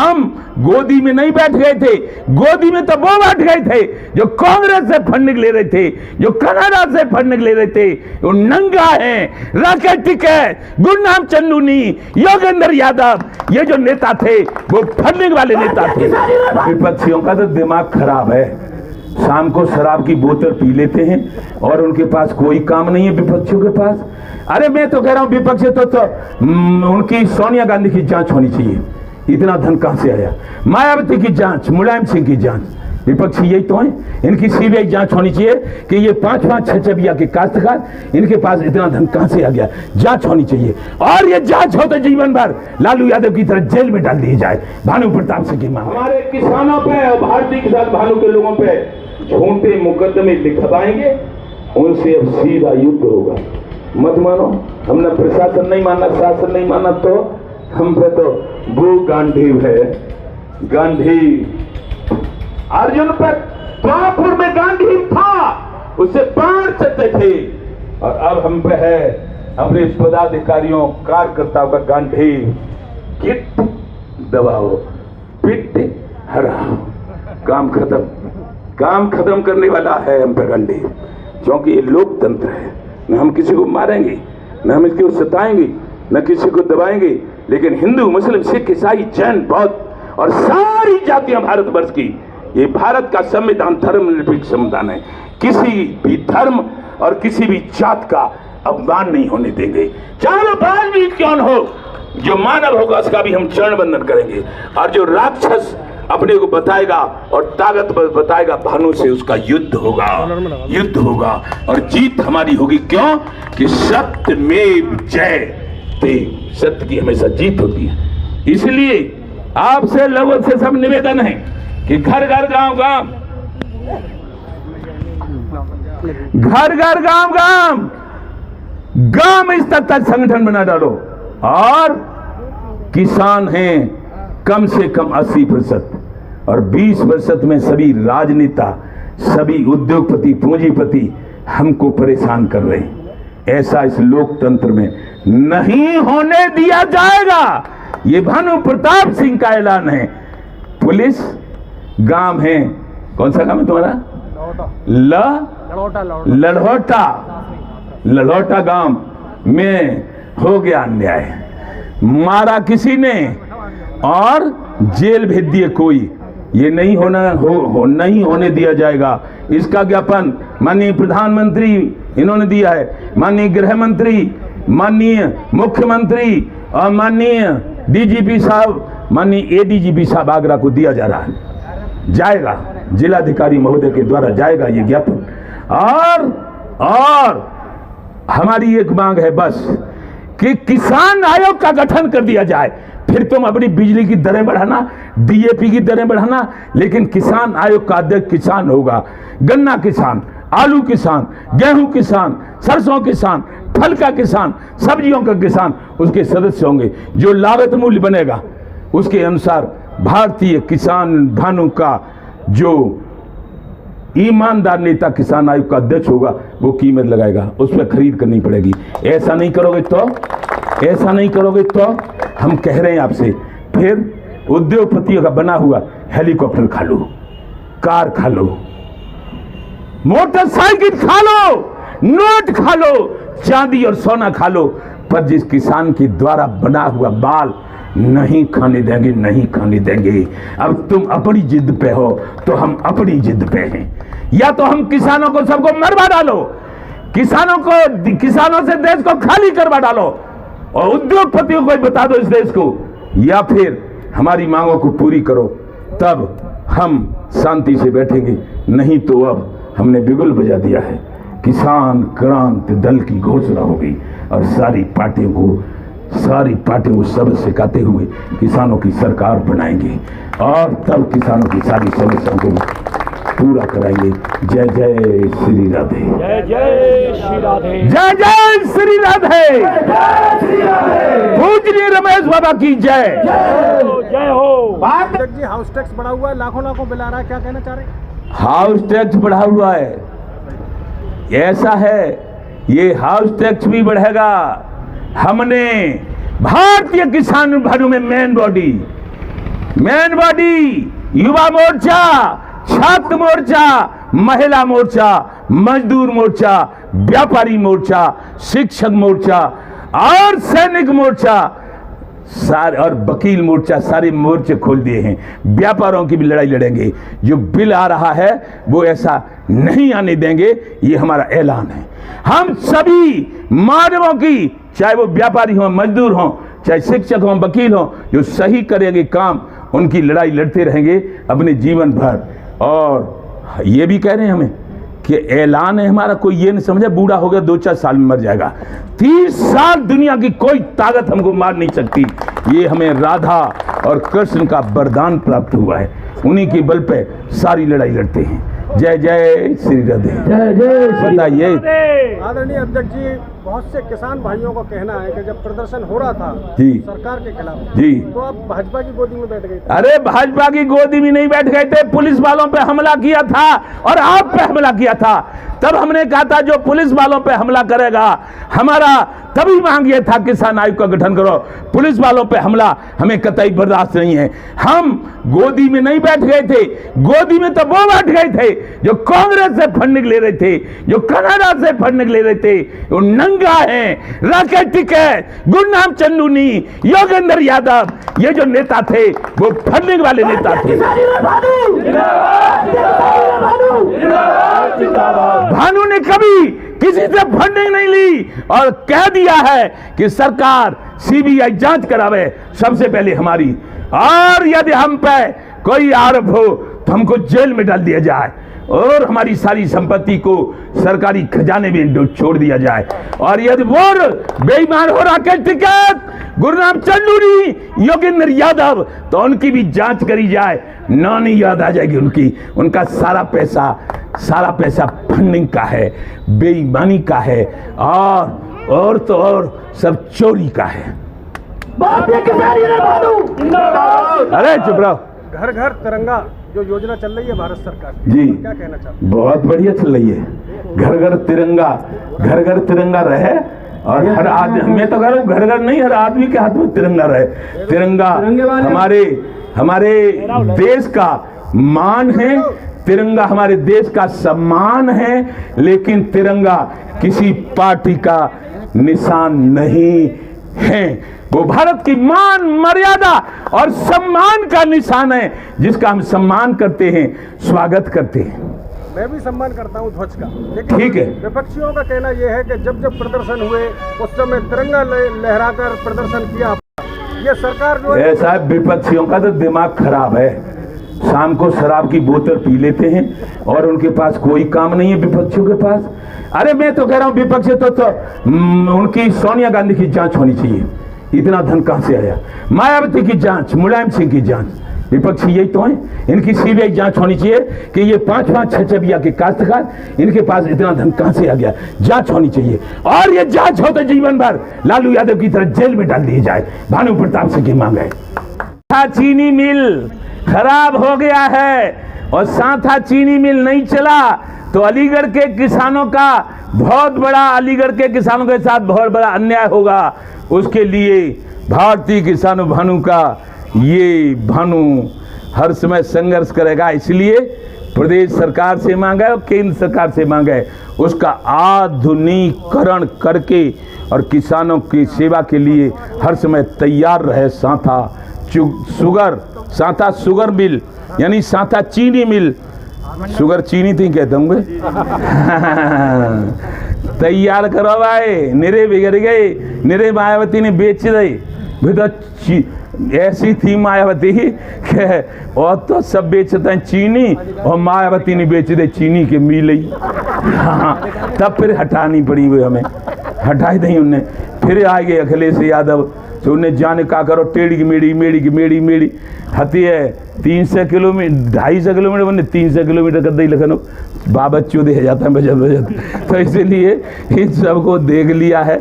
हम गोदी में नहीं बैठ गए थे, गोदी में तो वो बैठ गए थे जो कांग्रेस से फंड ले रहे थे, जो कनाडा से फंड ले रहे थे। वो नंगा है, राकेटिक है, गुरनाम चन्नूनी, योगेंद्र यादव, ये जो नेता थे वो फंडिंग वाले नेता थे। विपक्षियों का तो दिमाग खराब है, शाम को शराब की बोतल पी लेते हैं और उनके पास कोई काम नहीं है विपक्षियों के पास। अरे मैं तो कह रहा हूं विपक्ष तो उनकी सोनिया गांधी की जांच होनी चाहिए, इतना धन कहां से आया। मायावती की जांच, मुलायम सिंह की जांच, विपक्षी यही तो है। इनकी सीबीआई जांच होनी चाहिए कि ये 5-5 छह के काश्तकार, इनके पास इतना धन कहां से आ गया, जांच होनी चाहिए। और ये जांच होते जीवन भर लालू यादव की तरह जेल में डाल दी जाए। भानु प्रताप सिंह की मांग। हमारे किसानों पे और भारतीय किसान भानु के लोगों पे झूठे मुकदमे लिखवाएंगे, उनसे अब सीधा युद्ध होगा। मत मानो, हमने प्रशासन नहीं माना, शासन नहीं माना, तो हम पे तो गो गांधी है। गांधी अर्जुन पर पापुर में गांधी था, उससे बाढ़ चलते थे, और अब हम पे है अपने पदाधिकारियों कार्यकर्ताओं का गांधी। किट दबाओ, पिट हराओ, काम खत्म। काम खत्म करने वाला है हम पे गांधी, क्योंकि ये लोकतंत्र है। न हम किसी को मारेंगे, न हम इसको सताएंगे, न किसी को दबाएंगे, लेकिन हिंदू, मुस्लिम, सिख, ईसाई, जैन, बौद्ध और सारी जातियां भारतवर्ष की, ये भारत का संविधान धर्मनिरपेक्ष संविधान है। किसी भी धर्म और किसी भी जात का अपमान नहीं होने देंगे, चाहे बाल भी क्यों हो। जो मानव होगा उसका भी हम चरण बंदन करेंगे, और जो राक्षस अपने को बताएगा और ताकतवर बताएगा, भानु से उसका युद्ध होगा, युद्ध होगा, और जीत हमारी होगी। क्यों कि सत्यमेव जयते, सत्य की हमेशा जीत होती है। इसलिए आपसे, लोगों से सब निवेदन है कि घर घर गांव गांव, घर घर गांव गांव, गांव स्तर तक संगठन बना डालो, और किसान हैं कम से कम 80%, और 20% में सभी राजनेता, सभी उद्योगपति, पूंजीपति हमको परेशान कर रहे हैं। ऐसा इस लोकतंत्र में नहीं होने दिया जाएगा। ये भानु प्रताप सिंह का ऐलान है। पुलिस गांव है, कौन सा गांव है तुम्हारा? लड़ोटा गांव में हो गया अन्याय, मारा किसी ने और जेल भेज दिए कोई। ये नहीं नहीं होने दिया जाएगा। इसका ज्ञापन माननीय प्रधानमंत्री इन्होंने दिया है, माननीय गृह मंत्री, माननीय मुख्यमंत्री और माननीय डीजीपी साहब, माननीय एडीजीपी साहब आगरा को दिया जा रहा है। जाएगा जिलाधिकारी महोदय के द्वारा जाएगा ये ज्ञापन। और हमारी एक मांग है बस कि किसान आयोग का गठन कर दिया जाए। फिर तुम अपनी बिजली की दरें बढ़ाना, डीएपी की दरें बढ़ाना, लेकिन किसान आयोग का अध्यक्ष किसान होगा। गन्ना किसान, आलू किसान, गेहूं किसान, सरसों किसान, फल का किसान, सब्जियों का किसान उसके सदस्य होंगे। जो लागत मूल्य बनेगा उसके अनुसार भारतीय किसान भानु का जो ईमानदार नेता किसान आयोग का अध्यक्ष होगा वो कीमत लगाएगा, उस पर खरीद करनी पड़ेगी। ऐसा नहीं करोगे तो हम कह रहे हैं आपसे, फिर उद्योगपतियों का बना हुआ हेलीकॉप्टर खा लो, कार खा लो, मोटरसाइकिल खा लो, नोट खा लो, चांदी और सोना खा लो, पर जिस किसान के द्वारा बना हुआ बाल नहीं खाने देंगे, नहीं खाने देंगे। अब तुम अपनी जिद पे हो तो हम अपनी जिद पे हैं। या तो हम किसानों को सबको मरवा डालो, किसानों से देश को खाली करवा डालो और उद्योगपतियों को बता दो इस देश को, या फिर हमारी मांगों को पूरी करो, तब हम शांति से बैठेंगे। नहीं तो अब हमने बिगुल बजा दिया है, किसान क्रांति दल की घोषणा होगी और सारी पार्टियों को सबक सिखाते हुए किसानों की सरकार बनाएंगे और तब किसानों की सारी समस्याओं को पूरा कराएंगे। जय जय श्री राधे, जय जय श्री राधे, जय जय श्री राधे, पूजनीय रमेश बाबा की जय, जय हो। जी हाउस टैक्स बढ़ा हुआ है, लाखों बिल आ रहा है, क्या कहना चाह रहे हैं? हाउस टैक्स बढ़ा हुआ है, ऐसा है ये हाउस टैक्स भी बढ़ेगा। हमने भारतीय किसान भाइयों में main body main body Yuva Morcha, छात्र मोर्चा, महिला मोर्चा, मजदूर मोर्चा, व्यापारी मोर्चा, शिक्षक मोर्चा और सैनिक मोर्चा सारे और वकील मोर्चा, सारे मोर्चे खोल दिए हैं। व्यापारों की भी लड़ाई लड़ेंगे। जो बिल आ रहा है वो ऐसा नहीं आने देंगे, ये हमारा ऐलान है। हम सभी मानवों की, चाहे वो व्यापारी हो, मजदूर हो, चाहे शिक्षक हो, वकील हो, जो सही करेंगे काम, उनकी लड़ाई लड़ते रहेंगे अपने जीवन भर। और ये भी कह रहे हैं हमें कि ऐलान है हमारा, कोई ये नहीं समझे बूढ़ा हो गया 2-4 साल में मर जाएगा। 30 साल दुनिया की कोई ताकत हमको मार नहीं सकती। ये हमें राधा और कृष्ण का वरदान प्राप्त हुआ है, उन्हीं के बल पे सारी लड़ाई लड़ते हैं। जय जय श्री राधे। जय जय श्री बताइए। आदरणीय अध्यक्ष जी, बहुत से किसान भाइयों का कहना है कि जब प्रदर्शन हो रहा था जी सरकार के खिलाफ जी, तो आप भाजपा की गोदी में बैठ गए थे। अरे भाजपा की गोदी में नहीं बैठ गए थे, पुलिस वालों पे हमला किया था और आप पे हमला किया था। तब हमने कहा था जो पुलिस वालों पे हमला करेगा, हमारा तभी मांग ये था किसान आयोग का गठन करो। पुलिस वालों पे हमला हमें कतई बर्दाश्त नहीं है। हम गोदी में नहीं बैठ गए थे, गोदी में तो वो बैठ गए थे जो कांग्रेस से फंडिंग ले रहे थे, जो कनाडा से फंडिंग ले रहे थे। वो नंगा है, राकेश टिकैत, गुरनाम चन्नूनी, योगेंद्र यादव, ये जो नेता थे वो फंडिंग वाले नेता थे। भानु ने कभी किसी से फंडिंग नहीं ली और कह दिया है कि सरकार सीबीआई जांच करावे सबसे पहले हमारी, और यदि हम पे कोई आरोप हो तो हमको जेल में डाल दिया जाए और हमारी सारी संपत्ति को सरकारी खजाने में छोड़ दिया जाए। और यदि वो बेईमान हो राकेश टिकैत, गुरनाम चन्नूनी, योगेंद्र यादव, तो उनकी भी जांच करी जाए। नानी याद आ जाएगी उनकी, उनका सारा पैसा फंडिंग का है, बेईमानी का है और तो और सब चोरी का है। अरे चुप रहो। घर घर तिरंगा जो योजना चल रही है भारत सरकार की, जी क्या कहना चाहते बहुत बढ़िया चल रही है। घर घर तिरंगा रहे और हर आदमी, मैं तो कह रहा हूँ घर घर नहीं, हर आदमी के हाथ में तिरंगा रहे। तिरंगा हमारे देश का मान है, तिरंगा हमारे देश का सम्मान है, लेकिन तिरंगा किसी पार्टी का निशान नहीं है। वो भारत की मान, मर्यादा और सम्मान का निशान है, जिसका हम सम्मान करते हैं, स्वागत करते हैं। मैं भी सम्मान करता हूं ध्वज का, लेकिन ठीक है। विपक्षियों का कहना यह है कि जब जब प्रदर्शन हुए उस समय तिरंगा लहराकर प्रदर्शन किया। ये सरकार जो है, ऐसा विपक्षियों का तो दिमाग खराब है। शाम को शराब की बोतल पी लेते हैं और उनके पास कोई काम नहीं है विपक्षियों के पास। अरे मैं तो कह रहा हूँ विपक्ष तो उनकी सोनिया गांधी की जांच होनी चाहिए। इतना धन कहां से आया? मायावती की जांच, मुलायम सिंह की जांच, विपक्षी यही तो है। इनकी सीबीआई जांच होनी चाहिए कि ये 5-5, 6-6 बिया के काश्तकार, इनके पास इतना धन कहां से आ गया? जांच होनी चाहिए। और ये जांच हो तो जीवन भर लालू यादव की तरह जेल में डाल दिए जाए। भानु प्रताप सिंह की मांग है। चीनी मिल खराब हो गया है और साथा चीनी मिल नहीं चला तो अलीगढ़ के किसानों का बहुत बड़ा, अलीगढ़ के किसानों के साथ बहुत बड़ा अन्याय होगा। उसके लिए भारतीय किसानों भानु का ये भानु हर समय संघर्ष करेगा। इसलिए प्रदेश सरकार से मांगा है और केंद्र सरकार से मांगा है, उसका आधुनिकीकरण करके और किसानों की सेवा के लिए हर समय तैयार रहे। साथा शुगर मिल यानी साथा चीनी मिल, शुगर चीनी थी कहते होंगे तैयार करो भाई। निरे बिगड़ गए, निरे मायावती ने बेच दे। ऐसी थी मायावती और तो सब बेचते हैं चीनी, और मायावती ने बेच दे चीनी के मिल ही। तब फिर हटानी पड़ी हुई, हमें हटाई नहीं उनने। फिर आ गए अखिलेश यादव, तो उन्हें जाने का करो टेढ़ी की मेड़ी हती है 300 किलोमीटर 250 किलोमीटर बने 300 किलोमीटर कर दी लखनऊ बाबा चौधरी जाता है बजत। तो इसीलिए इन सबको देख लिया है।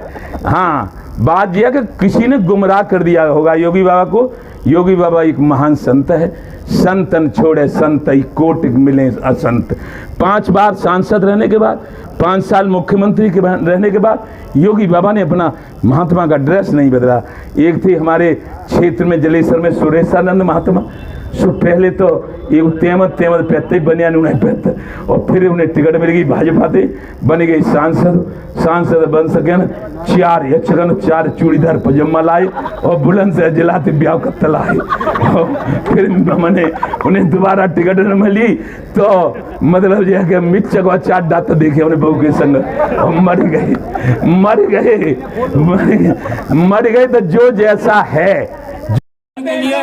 हाँ, बात यह कि किसी ने गुमराह कर दिया होगा योगी बाबा को योगी बाबा एक महान संत है। संतन छोड़े संत कोटिक मिले असंत। 5 बार सांसद रहने के बाद, 5 साल मुख्यमंत्री के रहने के बाद योगी बाबा ने अपना महात्मा का ड्रेस नहीं बदला। एक थी हमारे क्षेत्र में जलेसर में सुरेशानंद महात्मा, सो पहले तो एक तेमत पहते बनियान उन्हें पहते, और फिर उन्हें टिकट मिल गई भाजपा से, बन गई सांसद बन सके न 4 यक्षगन 4 चूड़ीदार पजामा लाए और बुलंद से जलाते ब्याह का तलाए। फिर मैंने उन्हें दोबारा टिकट न मिली तो मतलब जो है कि मिर्च को 4 दांत देखे उन्हें बहू के संग और मर गए। तो जो जैसा है के लिए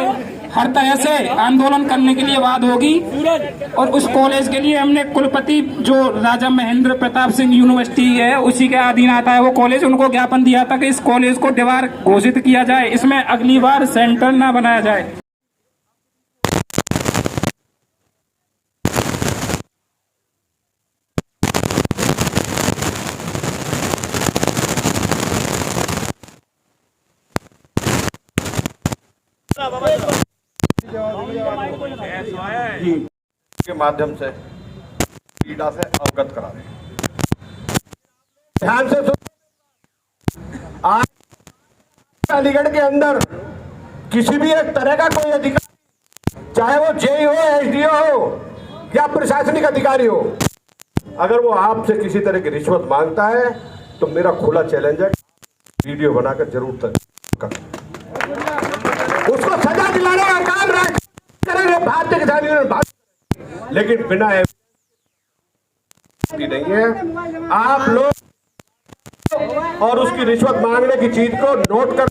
हर तरह से आंदोलन करने के लिए बात होगी। और उस कॉलेज के लिए हमने कुलपति जो राजा महेंद्र प्रताप सिंह यूनिवर्सिटी है उसी के अधीन आता है वो कॉलेज, उनको ज्ञापन दिया था कि इस कॉलेज को दीवार घोषित किया जाए, इसमें अगली बार सेंटर ना बनाया जाए। के माध्यम से पीड़ा से अवगत करा रहे हैं। ध्यान से सुन, आज अलीगढ़ के अंदर किसी भी एक तरह का कोई अधिकारी, चाहे वो जेई हो, एसडीओ हो या प्रशासनिक अधिकारी हो, अगर वो आपसे किसी तरह की रिश्वत मांगता है तो मेरा खुला चैलेंज है, वीडियो बनाकर जरूर कर उसको सजा दिलाने का काम करेंगे भारतीय किसान यूनियन, लेकिन बिना नहीं है। आप लोग और उसकी रिश्वत मांगने की चीज को नोट कर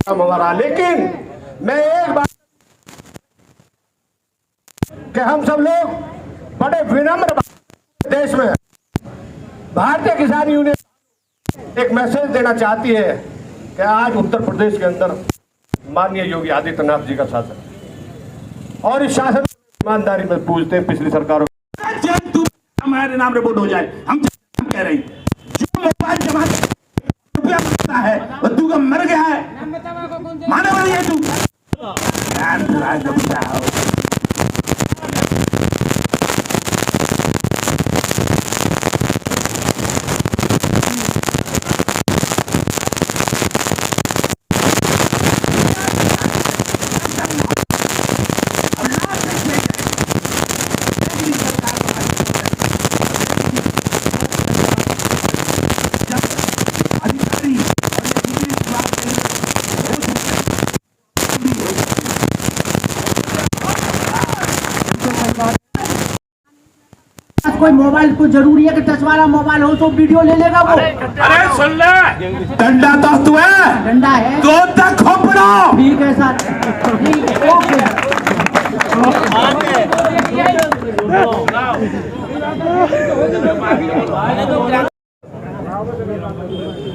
हमारा, लेकिन मैं एक बात कि हम सब लोग बड़े विनम्र देश में भारतीय किसान यूनियन एक मैसेज देना चाहती है कि आज उत्तर प्रदेश के अंदर माननीय योगी आदित्यनाथ जी का शासन और इस शासन ईमानदारी में पूछते हैं पिछली सरकारों हमारे नाम रिपोर्ट हो जाए। हम कह रहे हैं जो मोबाइल जमा रुपया मांगता है और तू का मर गया है, माने वाली है तू कोई मोबाइल को जरूरी है कि टच वाला मोबाइल हो तो वीडियो ले लेगा वो। अरे सुन ले, डंडा तो तू है, डंडा है तो तक खोपड़ो। ठीक है सर, ठीक है, ओके।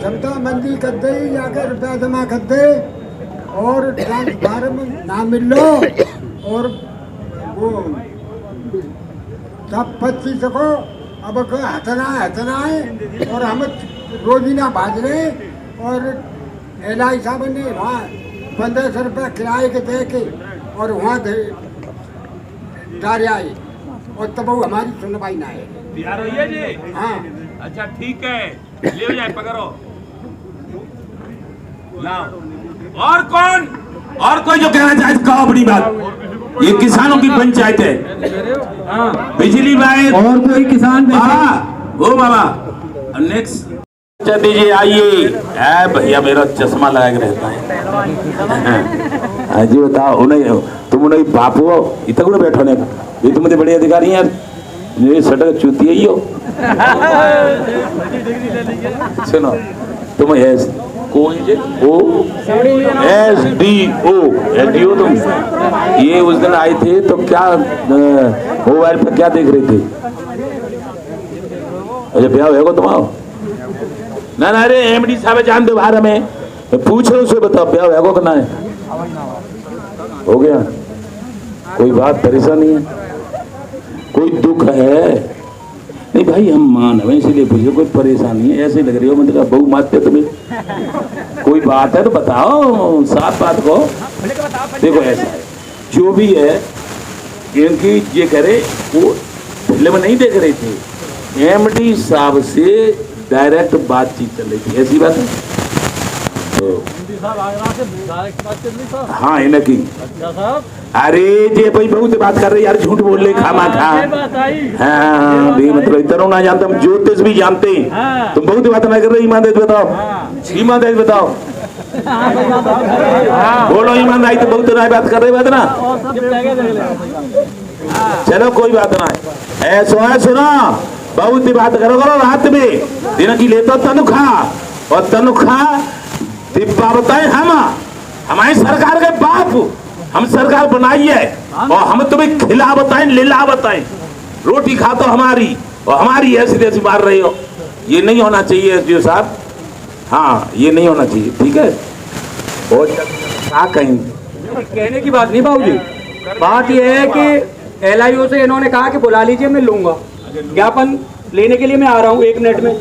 जनता मंदी कर दे जाकर रुपया जमा कर दे और ट्रांसफार्म ना मिल लो और वो सब 25 को अब हथना है और हम रोजीना भाज रहे और एलआई साहब ने वहाँ 1500 रुपये किराए के दे के और वहाँ डारे आए और तब वो हमारी सुनवाई ना है। तैयार होइए जी? हाँ अच्छा ठीक है, ले जाए पकड़ो लाओ। और कौन, और कोई जो कहना चाहे कहो अपनी बात। ये किसानों की पंचायत है, बिजली बाई और कोई किसान ओ बाबा नेक्स्ट दीजिए, आइए। भैया मेरा चश्मा लगा के रहता है जी, बताओ उन्हें तुम उन्हें बाप हो इतना बैठो ने ये तुम बड़े अधिकारी हैं, ये सड़क चूती ही हो। सुनो तुम एस कोई ओ एसडीओ तुम ये उस दिन आए थे तो क्या मोबाइल पर क्या देख रहे थे? अच्छा ब्याह होगा तुम्हारा? ना ना, अरे एमडी साहब जान दो बाहर में पूछ रहे उससे बताओ ब्याह होगा कि ना है? हो गया? कोई बात परेशानी है, कोई दुख है? नहीं भाई हम मान है इसलिए पूछो, कोई परेशानी है ऐसे लग रही हो मतलब बहु मानते तुम्हें, कोई बात है तो बताओ, साफ बात को। देखो ऐसा है जो भी है, क्योंकि ये करे वो फिल्म नहीं देख रहे थे, एमडी साहब से डायरेक्ट बातचीत चल रही थी, ऐसी बात है तो हाँ इन्हें की। अरे जे भाई बहुत बात कर रहे यार, झूठ बोल ले खामा खा। हाँ भी मतलब इतना ना जानते, हम ज्योतिष भी जानते हैं, तुम बहुत बात ना कर रहे, ईमानदारी बताओ, ईमानदारी बताओ, बोलो ईमानदारी तो बहुत ना बात कर रहे बात ना। चलो कोई बात ना, ऐसा है सुना, बहुत ही बात करो रात में दिन की लेता तनख्वाह, और तनख्वाह दिब्बा बताए हम हमारी सरकार के बाप, हम सरकार बनाई है और हम तुम्हें खिला बताएं लीला बताएं, रोटी खा तो हमारी और हमारी ऐसी तैसी मार रही हो, ये नहीं होना चाहिए एसडीओ साहब, हाँ ये नहीं होना चाहिए, ठीक है। और क्या कहें, कहने की बात नहीं बाबूजी, बात यह है कि एलआईओ से इन्होंने कहा कि बुला लीजिए, मैं लूंगा ज्ञापन लेने के लिए, मैं आ रहा हूँ 1 मिनट में।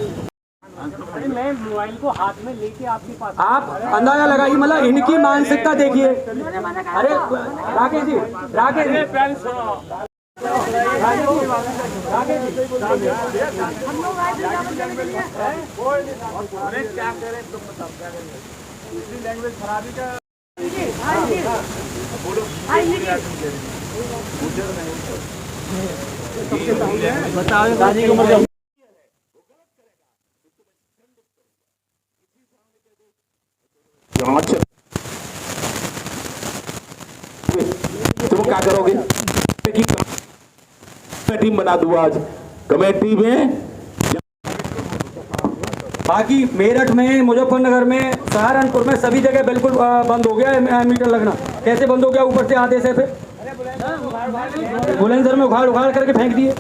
मैं मोबाइल को हाथ में लेके आपके पास, आप अंदाजा लगाइए, मतलब इनकी मानसिकता देखिए। अरे राकेश जी, राकेश जी, तुम क्या करोगे, कमेटी बना दूं आज, कमेटी में बाकी मेरठ में, मुजफ्फरनगर में, सहारनपुर में सभी जगह बिल्कुल बंद हो गया है मीटर लगना। कैसे बंद हो गया, ऊपर से आदेश है, फिर बुलंदशहर में उखाड़ करके फेंक दिए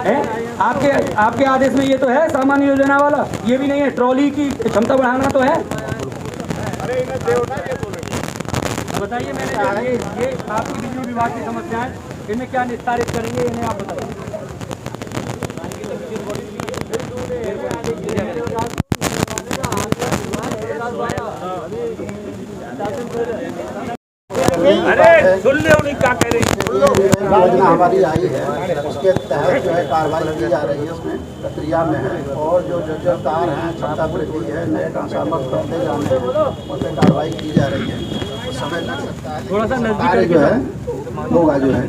हैं। आपके आदेश में ये तो है सामान्य योजना वाला, ये भी नहीं है, ट्रॉली की क्षमता बढ़ाना तो है। बताइए, मैंने ये आपकी बिजली विभाग की समस्याएं, इनमें क्या निस्तारित करेंगे, इन्हें आप बताइए। अरे सुन ले उन्हीं क्या कह रही योजना हमारी आई है, उसके तहत जो है कार्रवाई की जा रही है, उसमें प्रक्रिया में है, और जो जर्जर तार हैं, क्षमता वृद्धि है, नए ट्रांसफार्मर करते जाने हैं, उस पर कार्रवाई की जा रही है। समय लग सकता है, थोड़ा सा कार्य जो है होगा, जो है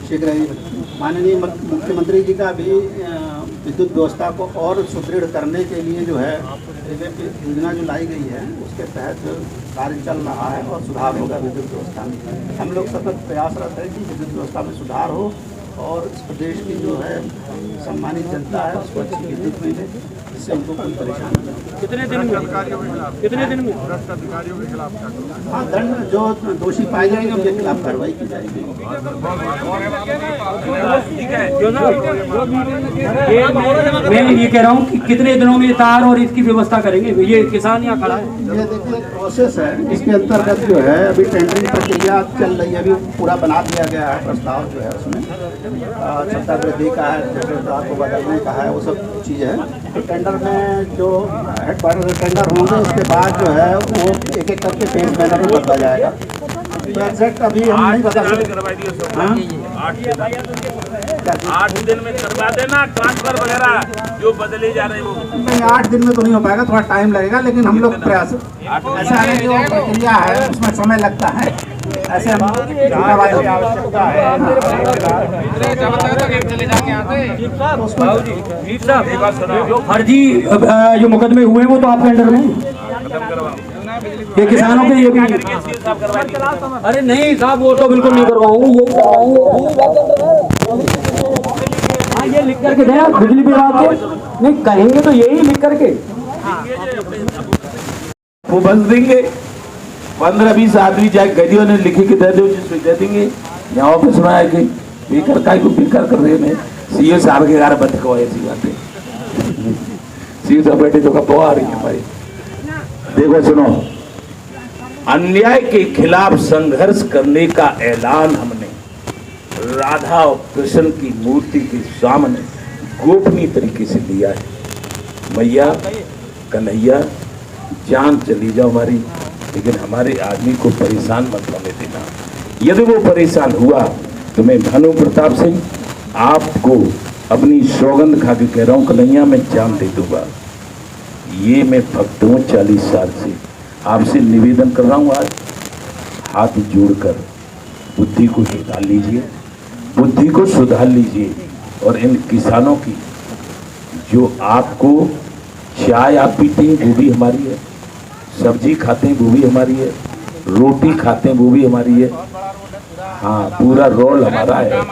शीघ्र ही। माननीय मुख्यमंत्री जी का भी विद्युत व्यवस्था को और सुदृढ़ करने के लिए जो है योजना जो लाई गई है, उसके तहत कार्य चल रहा है और सुधार होगा विद्युत व्यवस्था में। हम लोग सतत प्रयासरत है कि विद्युत व्यवस्था में सुधार हो और इस प्रदेश की जो है सम्मानित जनता है उसको अच्छी विद्युत मिले, इससे उनको कोई परेशानी नहीं हो। कितने दिन में भ्रष्ट अधिकारियों के खिलाफ, हाँ दंड जो दोषी पाए जाएंगे उनके खिलाफ कार्रवाई की जाएगी। मैं ये कह रहा हूँ कि कितने दिनों में तार और इसकी व्यवस्था करेंगे, ये किसान यहाँ खड़ा है। ये देखिए प्रोसेस है, इसके अंतर्गत जो है अभी टेंडरिंग प्रक्रिया चल रही है, अभी पूरा बना दिया गया है प्रस्ताव जो है, उसमें क्षमता वृद्धि का है, जैसे तार को बदलने का है, वो सब चीज़ है। तो टेंडर में जो हेड क्वार्टर टेंडर होंगे उसके बाद जो है वो एक एक करके फेज बैनर में बदला जाएगा। तो एग्जैक्ट अभी हम नहीं बता सकते। 8 दिन में करवा देना ट्रांसफर वगैरह जो बदले जा रहे हैं वो। नहीं 8 दिन में तो नहीं हो पाएगा, थोड़ा टाइम लगेगा, लेकिन हम लोग प्रयास ऐसा है कि वो प्रक्रिया है उसमें समय लगता है, ऐसे हम जो फर्जी जो मुकदमे हुए हैं वो तो आपके अंडर में, ये किसानों के ये भी। अरे नहीं साहब, वो तो बिल्कुल नहीं करवाऊंगा, हाँ ये लिख करके दें आप बिजली विभाग को, नहीं कहेंगे तो यही लिख करके वो बस देंगे। 15-20 आदमी जाए गलियों ने लिखे के दे दो, जिसमें दे देंगे। यहाँ पे सुना है कि बेकर का को बेकर कर रहे हैं, सीए साहब के 11 बच्चे को ऐसी बातें, सीए साहब बैठे तो कब आ रही है भाई। देखो सुनो, अन्याय के खिलाफ संघर्ष करने का ऐलान हमने राधा और कृष्ण की मूर्ति के सामने गोपनीय तरीके से लिया है। मैया कन्हैया जान चली जाओ हमारी, लेकिन हमारे आदमी को परेशान मत होने देना। यदि वो परेशान हुआ तो मैं भानु प्रताप सिंह आपको अपनी सौगंध खा के कह रहा हूँ, कन्हैया मैं जान दे दूंगा। ये मैं भक्त हूँ 40 साल से, आपसे निवेदन कर रहा हूँ आज हाथ जोड़कर बुद्धि को सुधार लीजिए, बुद्धि को सुधार लीजिए। और इन किसानों की जो आपको चाय आप पीते हैं वो भी हमारी है, सब्जी खाते हैं वो भी हमारी है, रोटी खाते हैं वो भी हमारी है। हाँ, पूरा रोल हमारा है,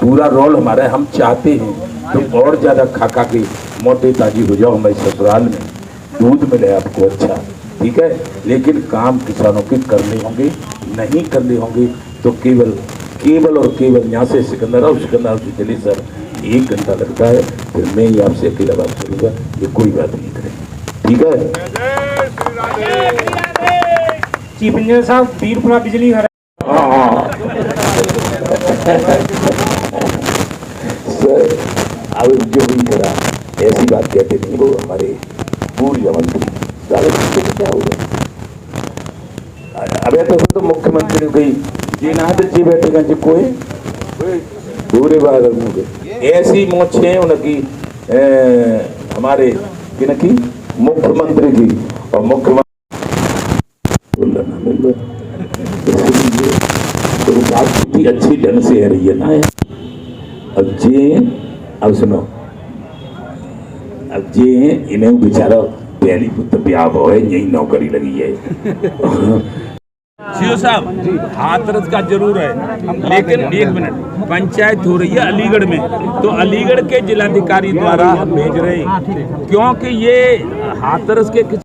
पूरा रोल हमारा है। हम चाहते हैं तो और ज़्यादा खा खा के मोटे ताजी हो जाओ हमारे ससुराल में, दूध मिले आपको अच्छा, ठीक है। लेकिन काम किसानों के करने होंगे, नहीं करने होंगे तो केवल और केवल यहाँ से सिकंदराबाद से चले सर 1 घंटा लगता है, फिर मैं ही आपसे अकेला बात करूँगा, ये कोई बात नहीं करेगी, ठीक है। चीफ इंजीनियर साहब, वीरपुरा बिजली घर हाँ सर, अब जो भी करा ऐसी बात कहते नहीं, वो हमारे पूर्व मंत्री क्या होगा। अब तो मुख्यमंत्री गई जी ना जी बैठेगा जी कोई पूरे बार ऐसी मोछे उनकी हमारे की मुख्यमंत्री की, और मुख्यमंत्री तो बात भी अच्छी ढंग से है रही है ना। अब सुनो, अब जे इन्हें बेचारा पहली पुत्र ब्याह हो है, यही नौकरी लगी है। सीओ साहब, हाथरस का जरूर है, लेकिन 1 मिनट, पंचायत हो रही है अलीगढ़ में, तो अलीगढ़ के जिलाधिकारी द्वारा हम भेज रहे हैं, क्योंकि ये हाथरस के